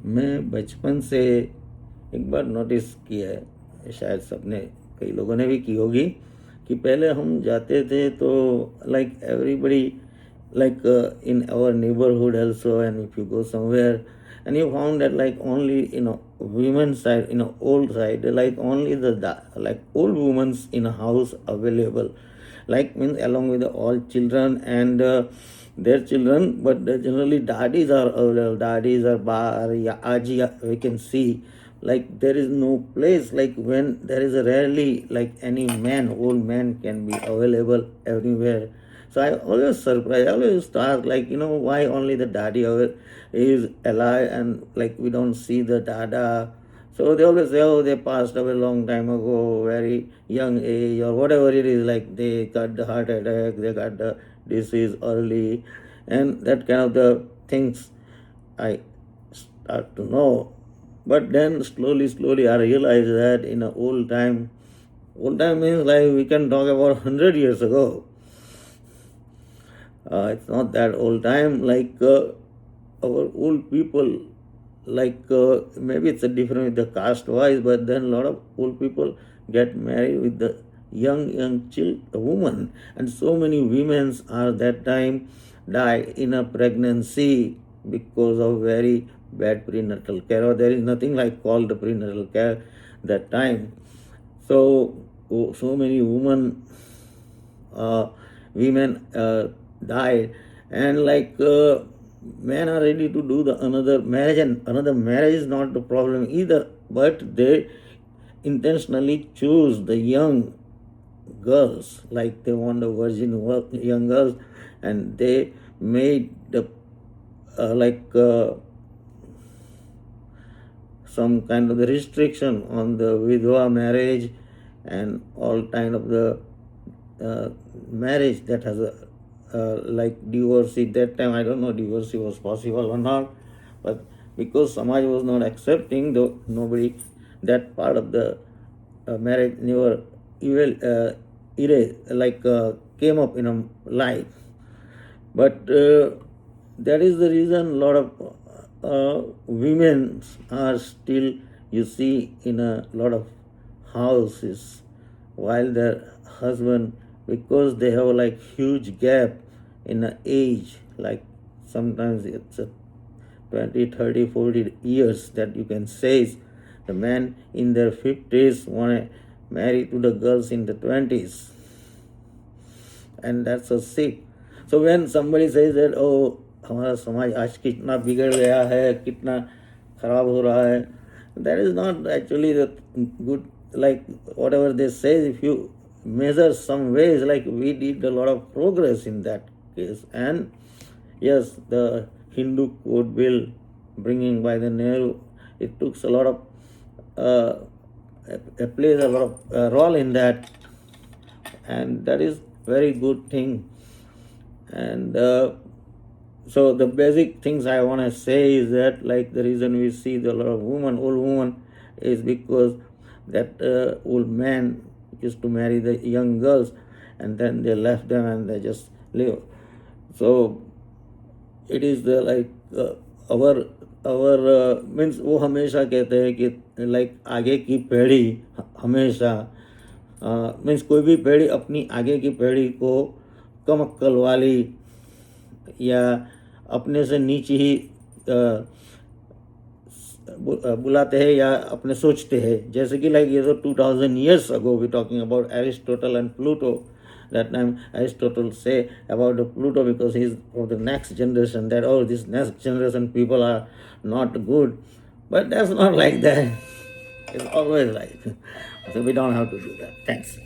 मैं बचपन से एक बार नोटिस किया है, शायद सबने, कई लोगों ने भी की होगी, कि पहले हम जाते थे तो like everybody, like in our neighborhood also, and if you go somewhere and you found that like only women's side, old side, like only like old women's in a house available, like means along with all children and their children, but generally daddies are available, daddies are bar, yeah, Aaji, we can see, like there is no place, like when there is a rarely like any man, old man can be available everywhere. So I always surprised, I always start like, why only the daddy is alive and like we don't see the dada. So they always say, oh, they passed away a long time ago, very young age, or whatever it is, like they got the heart attack, they got the disease early, and that kind of the things I start to know. But then slowly I realized that in a old time means like we can talk about 100 years ago. It's not that old time, like our old people, like maybe it's a different with the caste wise, but then a lot of old people get married with the young woman, and so many women are that time die in a pregnancy because of very bad prenatal care, or there is nothing like called the prenatal care that time. So many women died, and like men are ready to do the another marriage, and another marriage is not the problem either, but they intentionally choose the young girls, like they want the virgin young girls, and they made the some kind of the restriction on the vidwa marriage and all kind of the marriage that has a like divorcee. That time I don't know divorcee was possible or not, but because Samaj was not accepting, though nobody, that part of the marriage never came up in a life. But that is the reason a lot of women are still, you see, in a lot of houses while their husband, because they have like huge gap in the age, like sometimes it's a 20, 30, 40 years that you can say the men in their 50s want to marry to the girls in the 20s, and that's a sick. So when somebody says that, oh, हमारा समाज आज कितना बिगड़ गया है, कितना खराब हो रहा है, that is not actually the good, like whatever they say, if you measure some ways, like we did a lot of progress in that case. And yes, the Hindu code bill bringing by the Nehru, it took a lot of plays a lot of role in that, and that is very good thing. And so the basic things I want to say is that, like, the reason we see the lot of old woman, is because that old man used to marry the young girls, and then they left them and they just live. So it is the like our means, वो हमेशा कहते हैं कि like आगे की पीढ़ी हमेशा means कोई भी पीढ़ी अपनी आगे की पीढ़ी को कम अक्ल वाली या अपने से नीचे ही बुलाते हैं या अपने सोचते हैं, जैसे कि लाइक ये तो 2000 years ago we talking about Aristotle and Pluto. That time Aristotle say about the Pluto, because he's for the next generation, that oh, this next generation people are not good, but that's not like that. It's always like so we don't have to do that. Thanks.